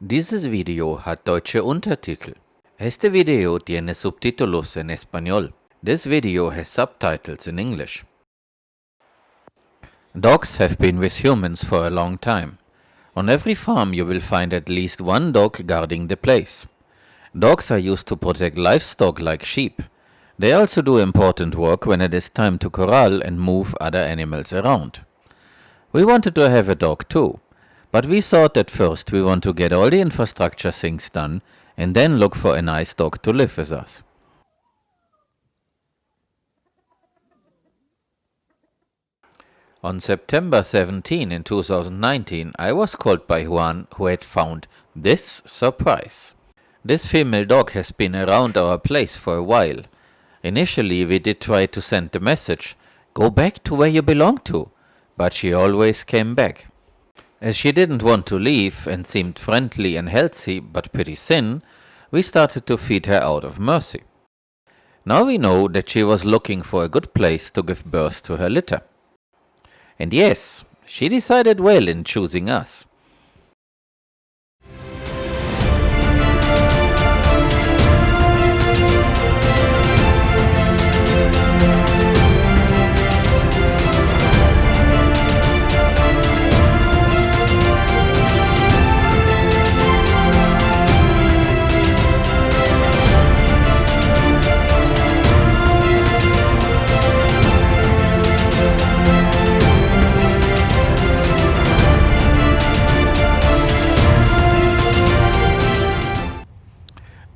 Dieses Video hat deutsche Untertitel. Este video tiene subtítulos en español. This video has subtitles in English. Dogs have been with humans for a long time. On every farm you will find at least one dog guarding the place. Dogs are used to protect livestock like sheep. They also do important work when it is time to corral and move other animals around. We wanted to have a dog too, but we thought at first we want to get all the infrastructure things done and then look for a nice dog to live with us. On September 17 in 2019, I was called by Juan, who had found this surprise. This female dog has been around our place for a while. Initially we did try to send the message, "Go back to where you belong to," but she always came back. As she didn't want to leave and seemed friendly and healthy but pretty thin, we started to feed her out of mercy. Now we know that she was looking for a good place to give birth to her litter. And yes, she decided well in choosing us.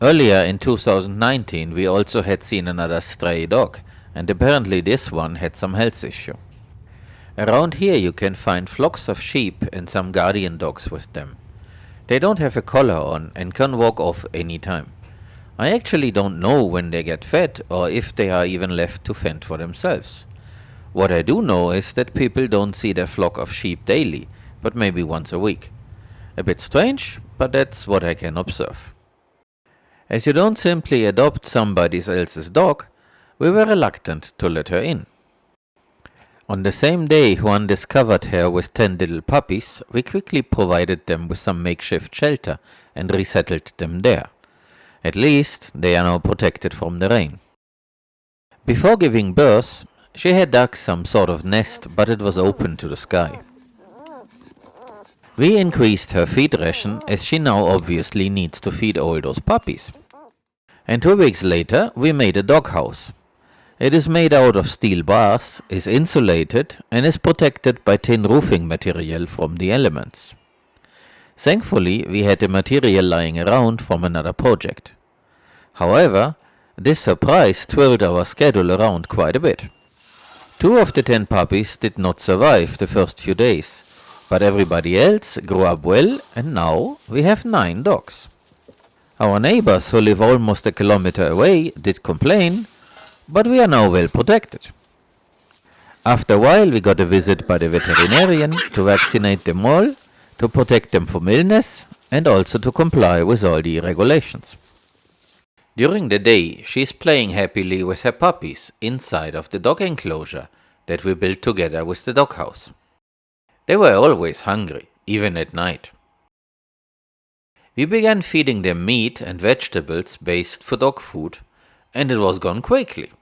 Earlier in 2019 we also had seen another stray dog, and apparently this one had some health issue. Around here you can find flocks of sheep and some guardian dogs with them. They don't have a collar on and can walk off any time. I actually don't know when they get fed or if they are even left to fend for themselves. What I do know is that people don't see their flock of sheep daily, but maybe once a week. A bit strange, but that's what I can observe. As you don't simply adopt somebody else's dog, we were reluctant to let her in. On the same day Juan discovered her with 10 little puppies, we quickly provided them with some makeshift shelter and resettled them there. At least they are now protected from the rain. Before giving birth, she had dug some sort of nest, but it was open to the sky. We increased her feed ration as she now obviously needs to feed all those puppies. And 2 weeks later we made a doghouse. It is made out of steel bars, is insulated and is protected by tin roofing material from the elements. Thankfully we had the material lying around from another project. However, this surprise twirled our schedule around quite a bit. 2 of the 10 puppies did not survive the first few days, but everybody else grew up well and now we have 9 dogs. Our neighbors who live almost a kilometer away did complain, but we are now well protected. After a while we got a visit by the veterinarian to vaccinate them all, to protect them from illness and also to comply with all the regulations. During the day she is playing happily with her puppies inside of the dog enclosure that we built together with the doghouse. They were always hungry, even at night. We began feeding them meat and vegetables based for dog food, and it was gone quickly.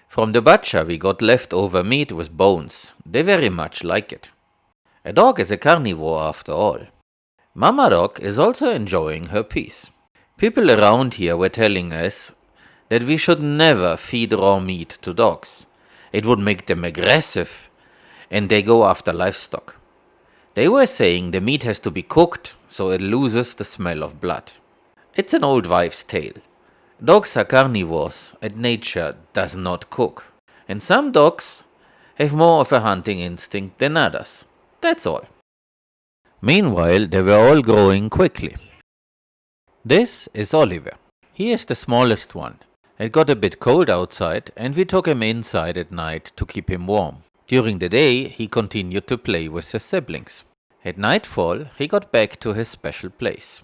From the butcher we got leftover meat with bones. They very much like it. A dog is a carnivore after all. Mama dog is also enjoying her peace. People around here were telling us that we should never feed raw meat to dogs. It would make them aggressive and they go after livestock. They were saying the meat has to be cooked so it loses the smell of blood. It's an old wives' tale. Dogs are carnivores and nature does not cook. And some dogs have more of a hunting instinct than others. That's all. Meanwhile, they were all growing quickly. This is Oliver. He is the smallest one. It got a bit cold outside and we took him inside at night to keep him warm. During the day, he continued to play with his siblings. At nightfall, he got back to his special place.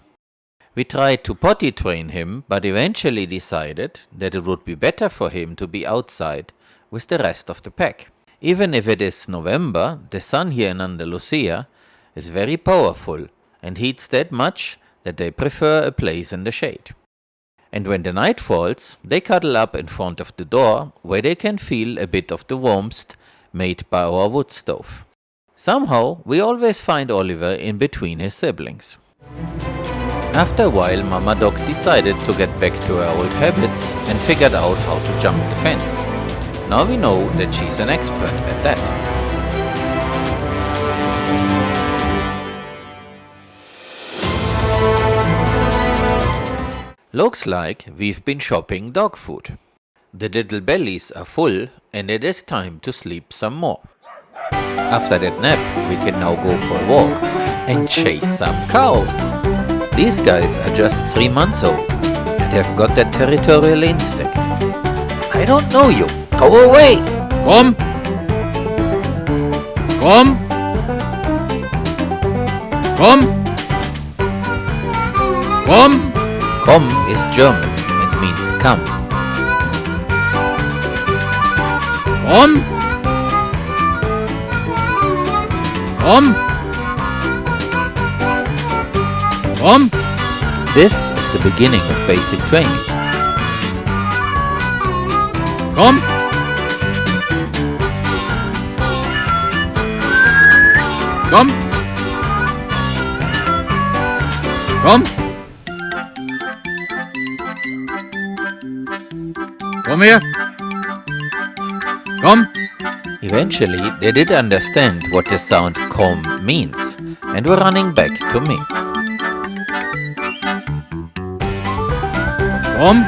We tried to potty train him, but eventually decided that it would be better for him to be outside with the rest of the pack. Even if it is November, the sun here in Andalusia is very powerful and heats that much that they prefer a place in the shade. And when the night falls, they cuddle up in front of the door where they can feel a bit of the warmth made by our wood stove. Somehow, we always find Oliver in between his siblings. After a while, Mama Dog decided to get back to her old habits and figured out how to jump the fence. Now we know that she's an expert at that. Looks like we've been shopping dog food. The little bellies are full and it is time to sleep some more. After that nap, we can now go for a walk and chase some cows. These guys are just 3 months old and have got that territorial instinct. I don't know you. Go away! Komm! Komm! Komm! Komm! Komm is German and means come. Komm! Komm! Komm! This is the beginning of basic training. Komm! Komm! Komm! Komm her! Komm! Eventually, they did understand what the sound komm means and were running back to me. Komm!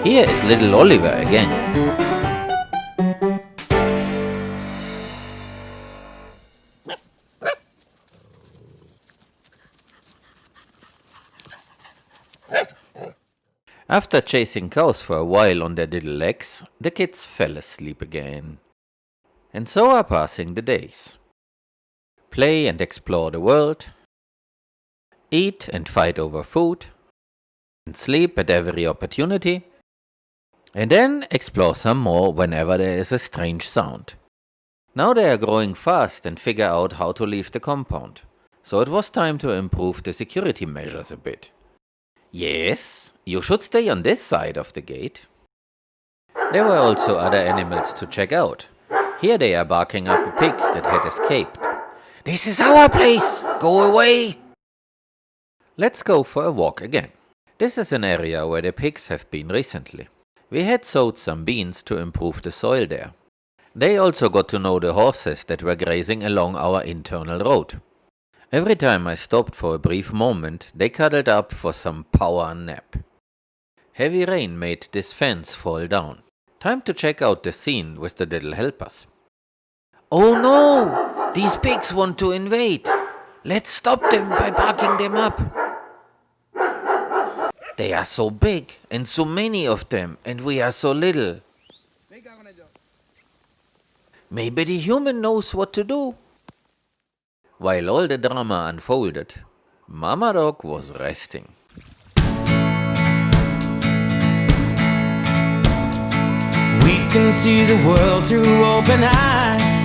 Here is little Oliver again. After chasing cows for a while on their little legs, the kids fell asleep again. And so are passing the days. Play and explore the world, eat and fight over food, and sleep at every opportunity, and then explore some more whenever there is a strange sound. Now they are growing fast and figure out how to leave the compound, so it was time to improve the security measures a bit. Yes, you should stay on this side of the gate. There were also other animals to check out. Here they are barking up a pig that had escaped. This is our place! Go away! Let's go for a walk again. This is an area where the pigs have been recently. We had sowed some beans to improve the soil there. They also got to know the horses that were grazing along our internal road. Every time I stopped for a brief moment, they cuddled up for some power nap. Heavy rain made this fence fall down. Time to check out the scene with the little helpers. Oh no! These pigs want to invade! Let's stop them by barking them up! They are so big and so many of them, and we are so little. Maybe the human knows what to do. While all the drama unfolded, Mama Dog was resting. We can see the world through open eyes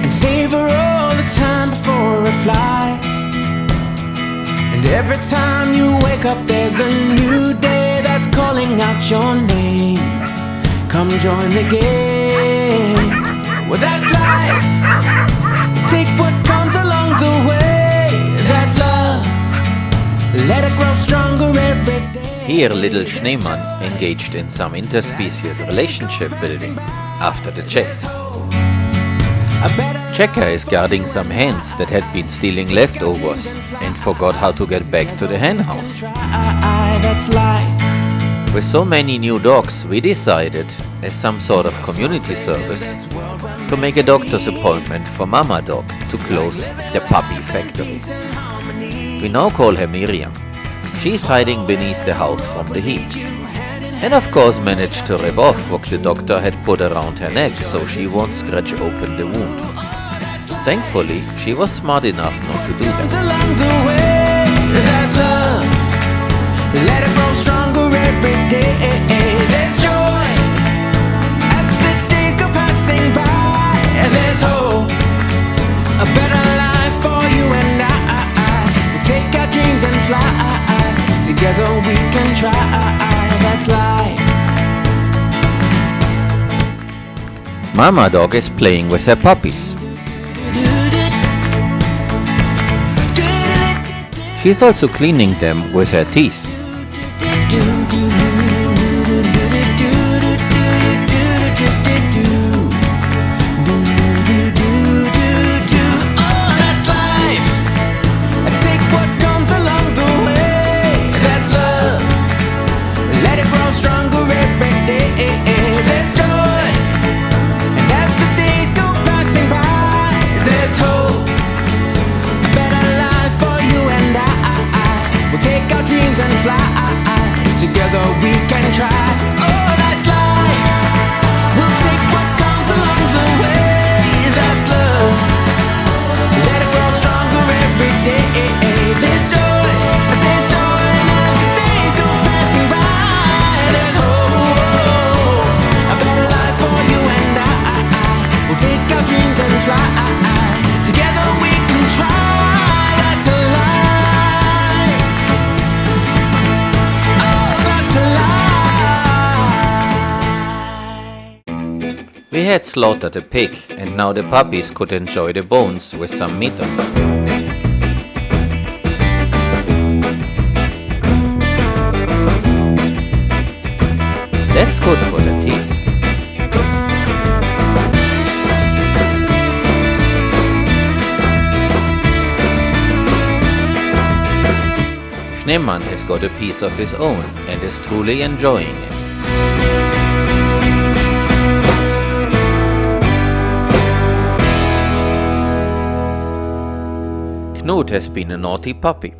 and savor all the time before it flies. And every time you wake up, there's a new day that's calling out your name. Come join the game. Well, that's life. Take what comes along the way. That's love. Let it grow stronger every day. Here little Schneemann engaged in some interspecies relationship building after the chase. Checker is guarding some hens that had been stealing leftovers and forgot how to get back to the hen house. With so many new dogs, we decided, as some sort of community service, to make a doctor's appointment for Mama Dog to close the puppy factory. We now call her Miriam. She's hiding beneath the house from the heat. And of course managed to rip off what the doctor had put around her neck so she won't scratch open the wound. Thankfully, she was smart enough not to do that. Together we can try, that's life. Mama dog is playing with her puppies. She's also cleaning them with her teeth. Together we can try. Oh, that's life. We'll take what comes along the way. That's love. Let it grow stronger every day. There's joy, and as the days go passing by, there's hope. A better life for you and I. We'll take our dreams and fly. Together we can try. That's a life. We had slaughtered a pig, and now the puppies could enjoy the bones with some meat on them. That's good for the teeth. Schneemann has got a piece of his own and is truly enjoying it. Knut has been a naughty puppy.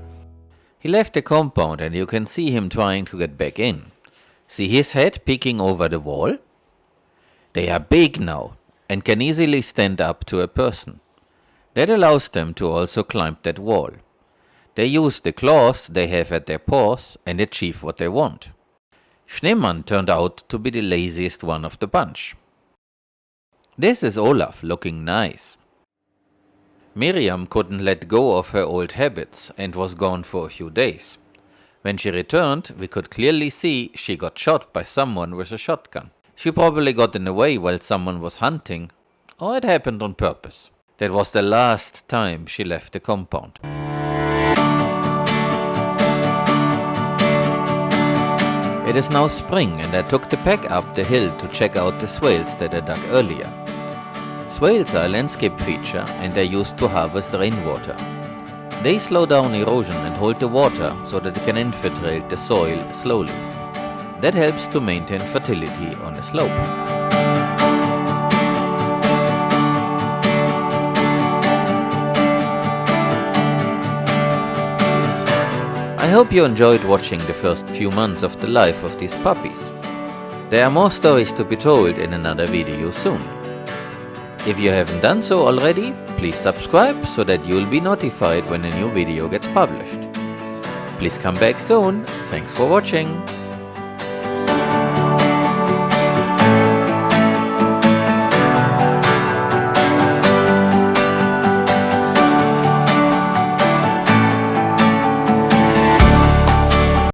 He left the compound and you can see him trying to get back in. See his head peeking over the wall? They are big now and can easily stand up to a person. That allows them to also climb that wall. They use the claws they have at their paws and achieve what they want. Schneemann turned out to be the laziest one of the bunch. This is Olaf, looking nice. Miriam couldn't let go of her old habits and was gone for a few days. When she returned, we could clearly see she got shot by someone with a shotgun. She probably got in the way while someone was hunting, or it happened on purpose. That was the last time she left the compound. It is now spring and I took the pack up the hill to check out the swales that I dug earlier. Swales are a landscape feature and are used to harvest rainwater. They slow down erosion and hold the water so that it can infiltrate the soil slowly. That helps to maintain fertility on a slope. I hope you enjoyed watching the first few months of the life of these puppies. There are more stories to be told in another video soon. If you haven't done so already, please subscribe so that you'll be notified when a new video gets published. Please come back soon. Thanks for watching.